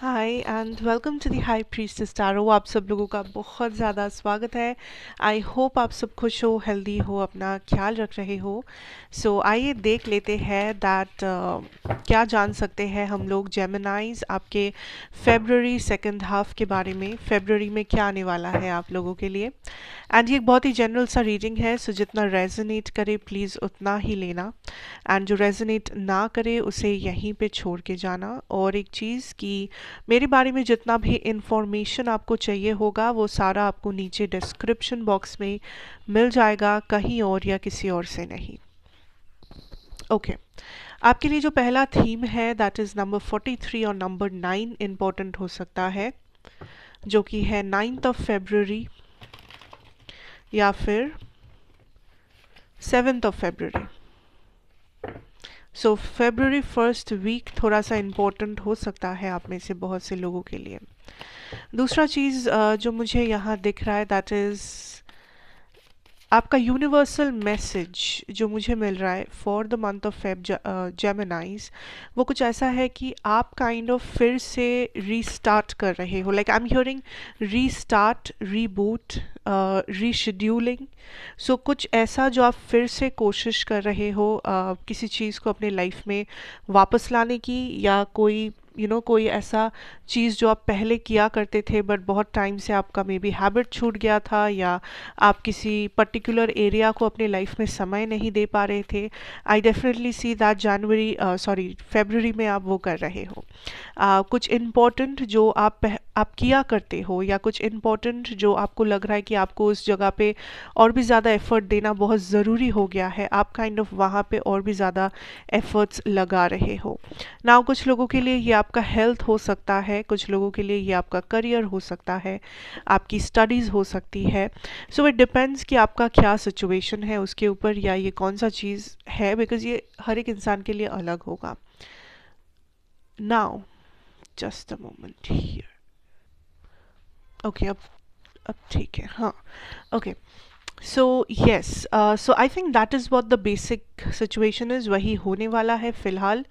Hi and welcome to the high priestess tarot. आप सब लोगों का बहुत ज़्यादा स्वागत है। आई होप आप सब खुश हो, हेल्दी हो, अपना ख्याल रख रहे हो। सो आइए देख लेते हैं दैट क्या जान सकते हैं हम लोग जेमिनाइज आपके फेब्रुअरी सेकंड हाफ के बारे में। फेब्रुअरी में क्या आने वाला है आप लोगों के लिए। एंड ये एक बहुत ही जनरल सा रीडिंग है, सो जितना रेजोनेट करे प्लीज़ उतना ही लेना, एंड जो रेजोनेट ना करे उसे यहीं पे छोड़ के जाना। और एक चीज़ कि मेरे बारे में जितना भी इंफॉर्मेशन आपको चाहिए होगा वो सारा आपको नीचे डिस्क्रिप्शन बॉक्स में मिल जाएगा, कहीं और या किसी और से नहीं। ओके आपके लिए जो पहला थीम है दैट इज़ नंबर 43 और नंबर 9 इम्पॉर्टेंट हो सकता है, जो कि है 9th ऑफ फेब्रुअरी या फिर 7th of February. So February first week थोड़ा सा इम्पोर्टेंट हो सकता है आप में से बहुत से लोगों के लिए। दूसरा चीज़ जो मुझे यहाँ दिख रहा है दैट इज़ आपका यूनिवर्सल मैसेज जो मुझे मिल रहा है for the month of Feb जेमिनाइज, वो कुछ ऐसा है कि आप काइंड ऑफ फिर से रीस्टार्ट कर रहे हो। Like I am hearing restart, reboot, rescheduling. So कुछ ऐसा जो आप फिर से कोशिश कर रहे हो किसी चीज़ को अपने लाइफ में वापस लाने की, या कोई कोई ऐसा चीज़ जो आप पहले किया करते थे बट बहुत टाइम से आपका मे बी हैबिट छूट गया था, या आप किसी पर्टिकुलर एरिया को अपने लाइफ में समय नहीं दे पा रहे थे। आई definitely see that January February में आप वो कर रहे हो। कुछ इम्पोर्टेंट जो आप किया करते हो, या कुछ इम्पोर्टेंट जो आपको लग रहा है कि आपको उस जगह पे और भी ज़्यादा एफर्ट देना बहुत ज़रूरी हो गया है, आप काइंड ऑफ वहाँ पे और भी ज़्यादा एफर्ट्स लगा रहे हो। नाउ कुछ लोगों के लिए ये आपका हेल्थ हो सकता है, कुछ लोगों के लिए ये आपका करियर हो सकता है, आपकी स्टडीज़ हो सकती है। सो इट डिपेंड्स कि आपका क्या सिचुएशन है उसके ऊपर, या ये कौन सा चीज़ है, बिकॉज ये हर एक इंसान के लिए अलग होगा। Now just a moment here. Okay अब ठीक है, हाँ। Okay so yes, so I think that is what the basic situation is, वही होने वाला है फ़िलहाल।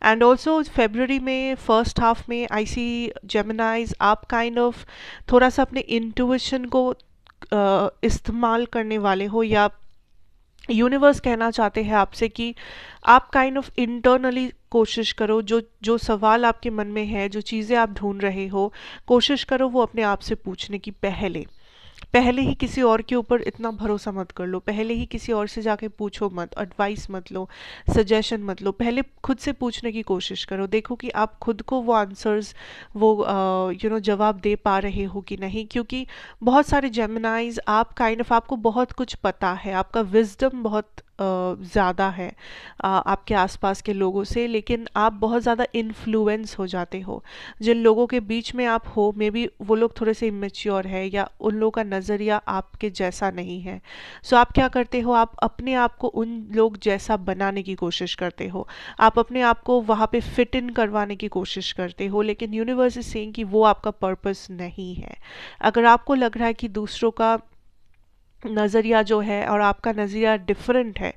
एंड ऑल्सो फेब्रुअरी में फर्स्ट हाफ में आई सी जेमिनाइज आप काइंड ऑफ थोड़ा सा अपने इंट्यूशन को इस्तेमाल करने वाले हो, या यूनिवर्स कहना चाहते हैं आपसे कि आप काइंड ऑफ इंटरनली कोशिश करो, जो जो सवाल आपके मन में है, जो चीज़ें आप ढूंढ रहे हो, कोशिश करो वो अपने आप से पूछने की। पहले पहले ही किसी और के ऊपर इतना भरोसा मत कर लो, पहले ही किसी और से जाके पूछो मत, एडवाइस मत लो, सजेशन मत लो। पहले खुद से पूछने की कोशिश करो, देखो कि आप खुद को वो आंसर्स, वो जवाब दे पा रहे हो कि नहीं। क्योंकि बहुत सारे जेमिनाइज आप काइंड ऑफ आपको बहुत कुछ पता है, आपका विजडम बहुत ज़्यादा है आपके आसपास के लोगों से, लेकिन आप बहुत ज़्यादा इन्फ्लुएंस हो जाते हो। जिन लोगों के बीच में आप हो, मे बी वो लोग थोड़े से इमेच्योर है, या उन लोगों का नज़रिया आपके जैसा नहीं है। सो आप क्या करते हो, आप अपने आप को उन लोग जैसा बनाने की कोशिश करते हो, आप अपने आप को वहाँ पे फिट इन करवाने की कोशिश करते हो। लेकिन यूनिवर्स इज सेइंग कि वो आपका पर्पस नहीं है। अगर आपको लग रहा है कि दूसरों का नज़रिया जो है और आपका नज़रिया डिफरेंट है,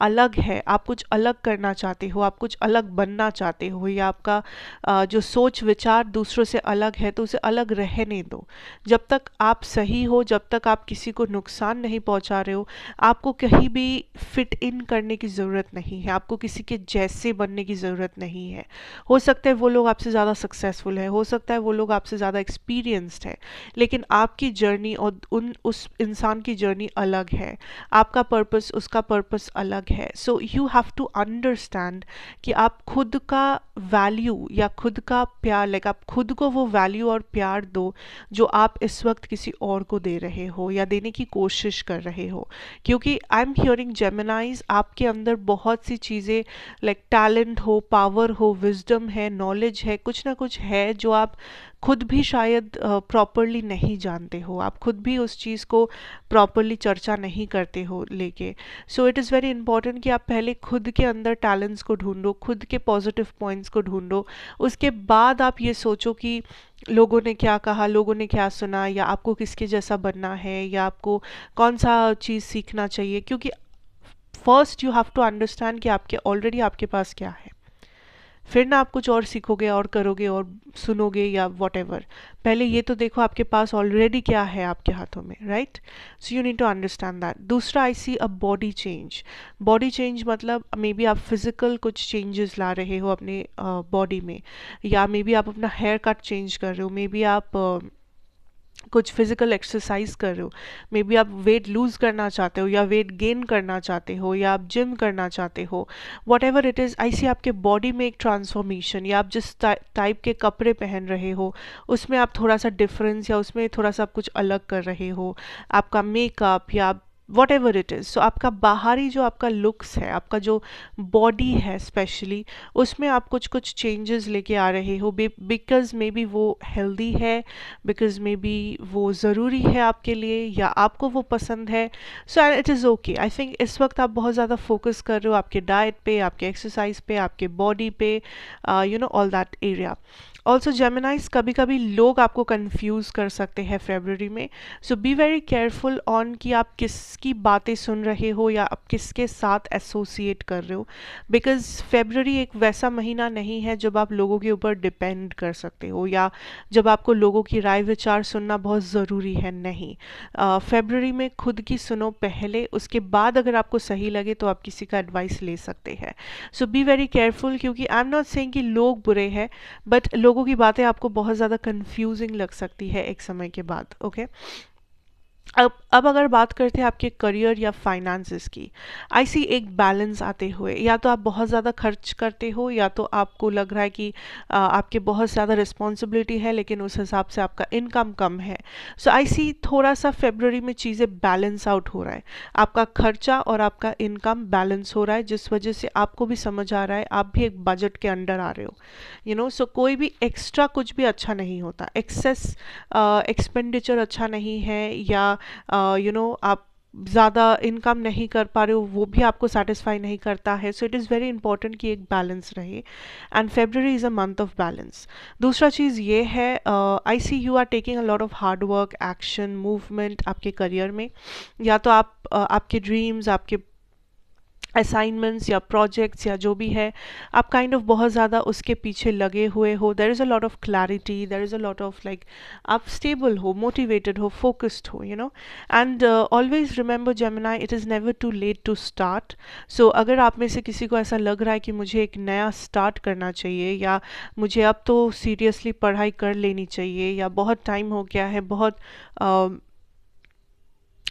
अलग है, आप कुछ अलग करना चाहते हो, आप कुछ अलग बनना चाहते हो, या आपका जो सोच विचार दूसरों से अलग है, तो उसे अलग रहने दो। जब तक आप सही हो, जब तक आप किसी को नुकसान नहीं पहुंचा रहे हो, आपको कहीं भी फिट इन करने की ज़रूरत नहीं है, आपको किसी के जैसे बनने की ज़रूरत नहीं है। हो सकता है वो लोग आपसे ज़्यादा सक्सेसफुल है, हो सकता है वो लोग आपसे ज़्यादा एक्सपीरियंस्ड है, लेकिन आपकी जर्नी और उस इंसान की जर्नी अलग है, आपका पर्पस उसका पर्पस अलग है। So you have to understand कि आप खुद का वैल्यू या खुद का प्यार, लाइक आप खुद को वो वैल्यू और प्यार दो जो आप इस वक्त किसी और को दे रहे हो या देने की कोशिश कर रहे हो। क्योंकि आई एम हियरिंग जेमिनाइज आपके अंदर बहुत सी चीज़ें, लाइक टैलेंट हो, पावर हो, विजडम है, नॉलेज है, कुछ ना कुछ है जो आप खुद भी शायद प्रॉपरली नहीं जानते हो, आप खुद भी उस चीज़ को प्रॉपरली चर्चा नहीं करते हो लेके। सो इट इज़ वेरी इंपॉर्टेंट कि आप पहले खुद के अंदर टैलेंट्स को ढूंढो, खुद के पॉजिटिव पॉइंट्स को ढूंढो, उसके बाद आप ये सोचो कि लोगों ने क्या कहा, लोगों ने क्या सुना, या आपको किसके जैसा बनना है, या आपको कौन सा चीज़ सीखना चाहिए। क्योंकि first you have to understand कि आपके ऑलरेडी आपके पास क्या है। फिर ना आप कुछ और सीखोगे और करोगे और सुनोगे या वॉट एवर। पहले ये तो देखो आपके पास ऑलरेडी क्या है आपके हाथों में, right? So you need to understand that. दूसरा, I see a body change. Body change मतलब मे बी आप फिजिकल कुछ चेंजेस ला रहे हो अपने बॉडी में, या मे बी आप अपना हेयर कट चेंज कर रहे हो, मे बी आप कुछ फिजिकल एक्सरसाइज कर रहे हो, मे बी आप वेट लूज करना चाहते हो या वेट गेन करना चाहते हो या आप जिम करना चाहते हो, वॉट एवर इट इज़। आई सी आपके बॉडी में एक ट्रांसफॉर्मेशन, या आप जिस टाइप के कपड़े पहन रहे हो उसमें आप थोड़ा सा डिफरेंस या उसमें थोड़ा सा आप कुछ अलग कर रहे हो, आपका मेकअप या वॉट एवर इट इज़। सो आपका बाहरी जो आपका लुक्स है, आपका जो बॉडी है स्पेशली, उसमें आप कुछ कुछ चेंजेस लेके आ रहे हो, बिकॉज मे बी वो हेल्दी है, बिकॉज मे बी वो ज़रूरी है आपके लिए, या आपको वो पसंद है। So it is okay. I think इस वक्त आप बहुत ज़्यादा फोकस कर रहे हो आपके डाइट पे, आपके एक्सरसाइज पे, आपके बॉडी पे, you know all that area. Also जेमिनाइज, कभी कभी लोग आपको कंफ्यूज कर सकते हैं फेब्रुअरी में। सो बी वेरी केयरफुल ऑन कि आप किसकी बातें सुन रहे हो या आप किसके साथ एसोसिएट कर रहे हो, बिकॉज फेब्रुअरी एक वैसा महीना नहीं है जब आप लोगों के ऊपर डिपेंड कर सकते हो या जब आपको लोगों की राय विचार सुनना बहुत ज़रूरी है, नहीं। फेब्रुअरी में खुद की सुनो पहले, उसके बाद अगर आपको सही लगे तो आप किसी का एडवाइस ले सकते हैं। सो बी वेरी केयरफुल, क्योंकि आई एम नॉट सेइंग कि लोग बुरे हैं, बट लोगों की बातें आपको बहुत ज़्यादा कंफ्यूजिंग लग सकती है एक समय के बाद, ओके? अब अगर बात करते हैं आपके करियर या फाइनेंसेस की, आई सी एक बैलेंस आते हुए, या तो आप बहुत ज़्यादा खर्च करते हो या तो आपको लग रहा है कि आपके बहुत ज़्यादा रिस्पॉन्सिबिलिटी है लेकिन उस हिसाब से आपका इनकम कम है। सो आई सी थोड़ा सा फेब्रुअरी में चीज़ें बैलेंस आउट हो रहा है, आपका खर्चा और आपका इनकम बैलेंस हो रहा है, जिस वजह से आपको भी समझ आ रहा है आप भी एक बजट के अंडर आ रहे हो, यू नो। सो कोई भी एक्स्ट्रा कुछ भी अच्छा नहीं होता, एक्सेस एक्सपेंडिचर अच्छा नहीं है, या यू नो आप ज़्यादा इनकम नहीं कर पा रहे हो, वो भी आपको सेटिस्फाई नहीं करता है। So it is very important कि एक बैलेंस रहे, and February is a month of balance. दूसरा चीज़ ये है, I see you are taking a lot of hard work, action, movement आपके करियर में, या तो आप आपके ड्रीम्स, आपके असाइनमेंट्स या प्रोजेक्ट्स या जो भी है, आप काइंड ऑफ बहुत ज़्यादा उसके पीछे लगे हुए हो। There is a lot of clarity, there is a lot of like आप स्टेबल हो, मोटिवेटेड हो, फोकस्ड हो, you know. And always remember Gemini, it is never too late to start. So अगर आप में से किसी को ऐसा लग रहा है कि मुझे एक नया स्टार्ट करना चाहिए, या मुझे अब तो सीरियसली पढ़ाई कर लेनी चाहिए, या बहुत टाइम हो गया है, बहुत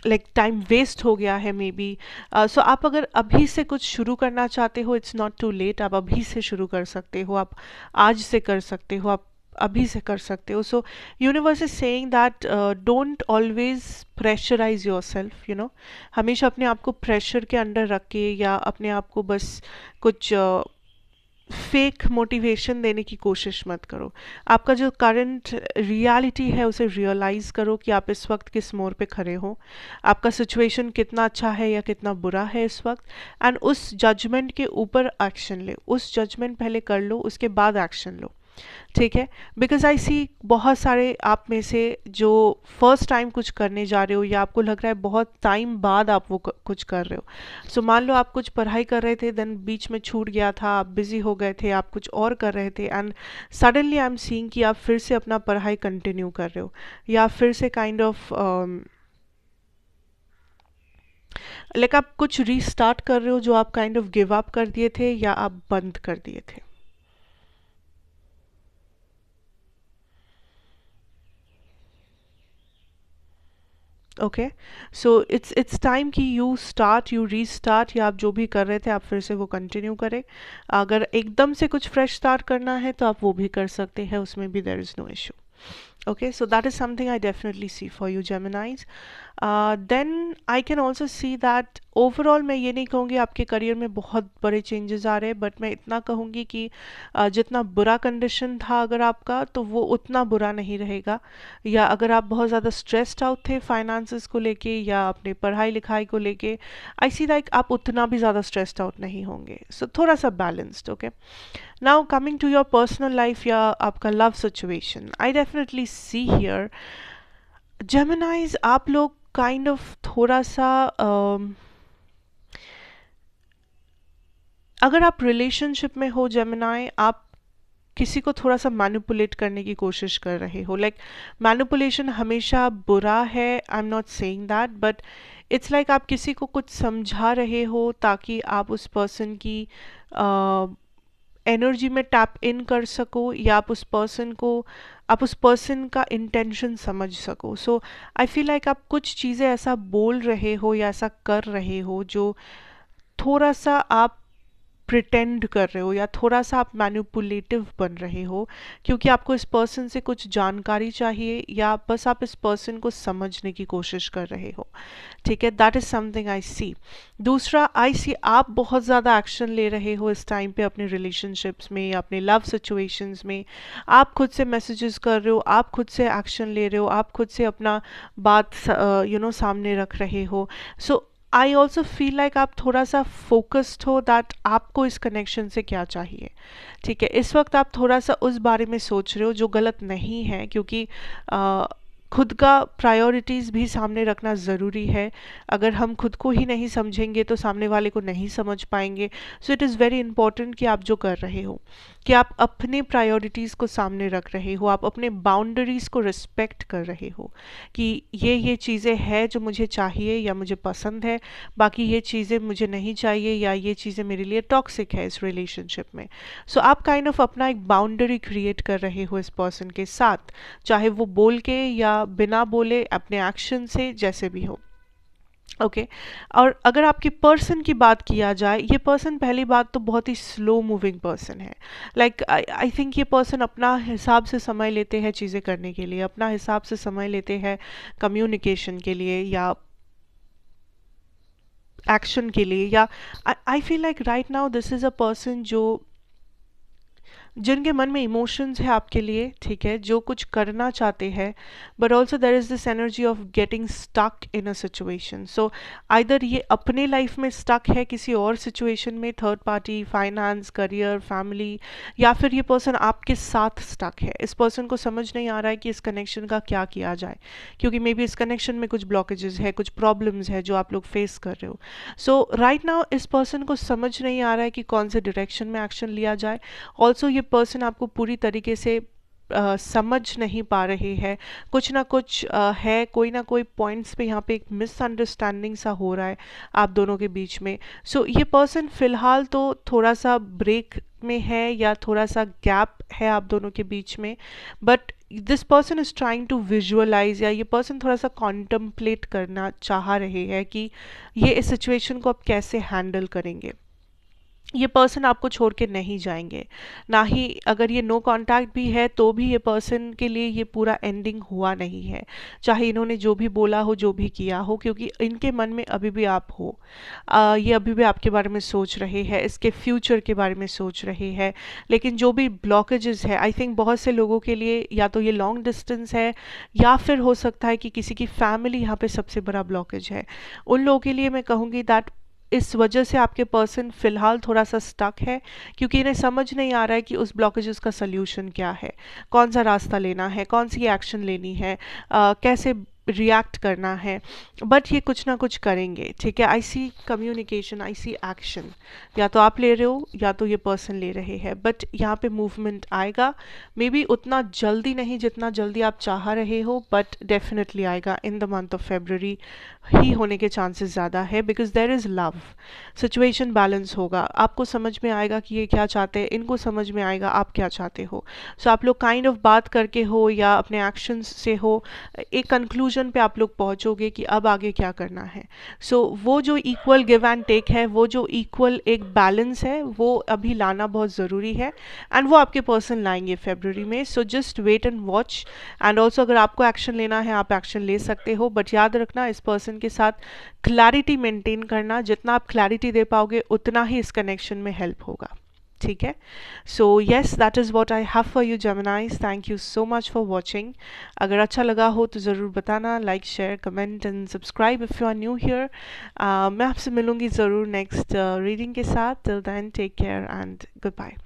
लाइक टाइम वेस्ट हो गया है मे बी, सो आप अगर अभी से कुछ शुरू करना चाहते हो, इट्स नॉट टू लेट, आप अभी से शुरू कर सकते हो, आप आज से कर सकते हो, आप अभी से कर सकते हो। So universe is saying that don't always pressurise yourself, you know. हमेशा अपने आप को प्रेशर के अंडर रख के या अपने आप को बस कुछ फेक मोटिवेशन देने की कोशिश मत करो। आपका जो करंट रियलिटी है उसे रियलाइज़ करो कि आप इस वक्त किस मोड़ पे खड़े हो, आपका सिचुएशन कितना अच्छा है या कितना बुरा है इस वक्त, एंड उस जजमेंट के ऊपर एक्शन ले। उस जजमेंट पहले कर लो, उसके बाद एक्शन लो, ठीक है? बिकॉज आई सी बहुत सारे आप में से जो फर्स्ट टाइम कुछ करने जा रहे हो, या आपको लग रहा है बहुत टाइम बाद आप वो कुछ कर रहे हो। सो मान लो आप कुछ पढ़ाई कर रहे थे, देन बीच में छूट गया था, आप बिजी हो गए थे, आप कुछ और कर रहे थे, and suddenly I am seeing कि आप फिर से अपना पढ़ाई कंटिन्यू कर रहे हो, या फिर से काइंड ऑफ लाइक आप कुछ रीस्टार्ट कर रहे हो जो आप काइंड ऑफ गिव अप कर दिए थे या आप बंद कर दिए थे। ओके, सो इट्स टाइम कि यू स्टार्ट, यू रीस्टार्ट, या आप जो भी कर रहे थे आप फिर से वो कंटिन्यू करें। अगर एकदम से कुछ फ्रेश स्टार्ट करना है तो आप वो भी कर सकते हैं, उसमें भी there is no issue. Okay, so that is something I definitely see for you, Geminis. Then I can also see that overall मैं ये नहीं कहूँगी आपके करियर में बहुत बड़े चेंजेस आ रहे हैं, बट मैं इतना कहूँगी कि जितना बुरा कंडीशन था अगर आपका, तो वो उतना बुरा नहीं रहेगा। या अगर आप बहुत ज़्यादा स्ट्रेस्ड आउट थे फाइनेंसेस को लेके या अपने पढ़ाई लिखाई को लेके, आई सी लाइक आप उतना भी ज़्यादा स्ट्रेस्ड आउट नहीं होंगे। सो थोड़ा सा balanced, okay. Now coming to your personal life या आपका love situation, I definitely see here Geminis, आप लोग काइंड ऑफ थोड़ा सा अगर आप रिलेशनशिप में हो जेमिनाई, आप किसी को थोड़ा सा मैनिपुलेट करने की कोशिश कर रहे हो। लाइक मैनिपुलेशन हमेशा बुरा है, I am not saying that, but it's like आप किसी को कुछ समझा रहे हो ताकि आप उस पर्सन की एनर्जी में टैप इन कर सको, या आप उस पर्सन का इंटेंशन समझ सको। सो आई फील लाइक आप कुछ चीज़ें ऐसा बोल रहे हो या ऐसा कर रहे हो जो थोड़ा सा आप प्रिटेंड कर रहे हो, या थोड़ा सा आप मैनिपुलेटिव बन रहे हो, क्योंकि आपको इस पर्सन से कुछ जानकारी चाहिए, या बस आप इस पर्सन को समझने की कोशिश कर रहे हो। ठीक है, दैट इज़ समथिंग आई सी। दूसरा, आई सी आप बहुत ज़्यादा एक्शन ले रहे हो इस टाइम पे अपने रिलेशनशिप्स में या अपने लव सिचुएशंस में। आप खुद से मैसेजेस कर रहे हो, आप खुद से एक्शन ले रहे हो, आप खुद से अपना बात सामने रख रहे हो। सो आई ऑल्सो फील लाइक आप थोड़ा सा फोकस्ड हो दैट आपको इस कनेक्शन से क्या चाहिए। ठीक है, इस वक्त आप थोड़ा सा उस बारे में सोच रहे हो, जो गलत नहीं है, क्योंकि खुद का प्रायोरिटीज़ भी सामने रखना ज़रूरी है। अगर हम खुद को ही नहीं समझेंगे तो सामने वाले को नहीं समझ पाएंगे। सो इट इज़ वेरी इंपॉर्टेंट कि आप जो कर रहे हो, कि आप अपने प्रायोरिटीज़ को सामने रख रहे हो, आप अपने बाउंड्रीज़ को रिस्पेक्ट कर रहे हो, कि ये चीज़ें हैं जो मुझे चाहिए या मुझे पसंद है, बाकी ये चीज़ें मुझे नहीं चाहिए, या ये चीज़ें मेरे लिए टॉक्सिक है इस रिलेशनशिप में। सो आप काइंड ऑफ अपना एक बाउंड्री क्रिएट कर रहे हो इस पर्सन के साथ, चाहे वो बोल के या बिना बोले, अपने एक्शन से, जैसे भी हो। ओके और अगर आपके पर्सन की बात किया जाए, ये पर्सन पहली बात तो बहुत ही स्लो मूविंग पर्सन है। लाइक आई थिंक ये पर्सन अपना हिसाब से समय लेते हैं चीज़ें करने के लिए, अपना हिसाब से समय लेते हैं कम्युनिकेशन के लिए या एक्शन के लिए, या I feel like right now this is a person जिनके मन में इमोशंस है आपके लिए, ठीक है, जो कुछ करना चाहते हैं, but also there is this energy of getting stuck in a situation. So either ये अपने लाइफ में स्टक है किसी और सिचुएशन में, third party, finance, career, family, या फिर ये पर्सन आपके साथ स्टक है। इस पर्सन को समझ नहीं आ रहा है कि इस कनेक्शन का क्या किया जाए, क्योंकि मे बी इस कनेक्शन में कुछ ब्लॉकेजेस है, कुछ प्रॉब्लम्स है जो आप लोग फेस कर रहे हो। सो राइट नाउ इस पर्सन को समझ नहीं आ रहा है कि कौन से डायरेक्शन में एक्शन लिया जाए। ऑल्सो ये पर्सन आपको पूरी तरीके से समझ नहीं पा रहे हैं, कुछ ना कुछ है, कोई ना कोई पॉइंट्स पे यहाँ पे एक मिसअंडरस्टैंडिंग सा हो रहा है आप दोनों के बीच में। सो ये पर्सन फ़िलहाल तो थोड़ा सा ब्रेक में है, या थोड़ा सा गैप है आप दोनों के बीच में, but this person is trying to visualise, या ये पर्सन थोड़ा सा कॉन्टम्पलेट करना चाह रहे हैं कि ये इस सिचुएशन को आप कैसे हैंडल करेंगे। ये पर्सन आपको छोड़ के नहीं जाएंगे, ना ही अगर ये नो कांटेक्ट भी है तो भी ये पर्सन के लिए ये पूरा एंडिंग हुआ नहीं है, चाहे इन्होंने जो भी बोला हो, जो भी किया हो, क्योंकि इनके मन में अभी भी आप हो। ये अभी भी आपके बारे में सोच रहे हैं, इसके फ्यूचर के बारे में सोच रहे हैं। लेकिन जो भी ब्लॉकेजेस है, आई थिंक बहुत से लोगों के लिए या तो ये लॉन्ग डिस्टेंस है, या फिर हो सकता है कि किसी की फैमिली यहाँ पे सबसे बड़ा ब्लॉकेज है। उन लोगों के लिए मैं कहूँगी दैट इस वजह से आपके पर्सन फिलहाल थोड़ा सा स्टक है, क्योंकि इन्हें समझ नहीं आ रहा है कि उस ब्लॉकेजेस का सल्यूशन क्या है, कौन सा रास्ता लेना है, कौन सी एक्शन लेनी है, कैसे रिएक्ट करना है। बट ये कुछ ना कुछ करेंगे, ठीक है। I C communication, I C action, या तो आप ले रहे हो या तो ये पर्सन ले रहे हैं, बट यहाँ पे मूवमेंट आएगा। मे बी उतना जल्दी नहीं जितना जल्दी आप चाह रहे हो, बट डेफिनेटली आएगा। In the month of February ही होने के चांसेस ज़्यादा है, because there is love, situation balance होगा, आपको समझ में आएगा कि ये क्या चाहते हैं, इनको समझ में आएगा आप क्या चाहते हो। सो आप लोग काइंड ऑफ बात करके हो या अपने एक्शंस से हो, एक कंक्लूजन पे आप लोग पहुंचोगे कि अब आगे क्या करना है। सो वो जो इक्वल गिव एंड टेक है, वो जो इक्वल एक बैलेंस है, वो अभी लाना बहुत ज़रूरी है, एंड वो आपके पर्सन लाएंगे फेब्रुअरी में। So just wait and watch. And also अगर आपको एक्शन लेना है, आप एक्शन ले सकते हो, बट याद रखना इस पर्सन के साथ क्लैरिटी मेंटेन करना। जितना आप क्लैरिटी दे पाओगे उतना ही इस कनेक्शन में हेल्प होगा, ठीक है। So yes, that is what I have for you Geminis. Thank you so much for watching. अगर अच्छा लगा हो तो ज़रूर बताना, like, share, comment and subscribe if you are new here. मैं आपसे मिलूंगी ज़रूर नेक्स्ट रीडिंग के साथ। Till then take care and good bye.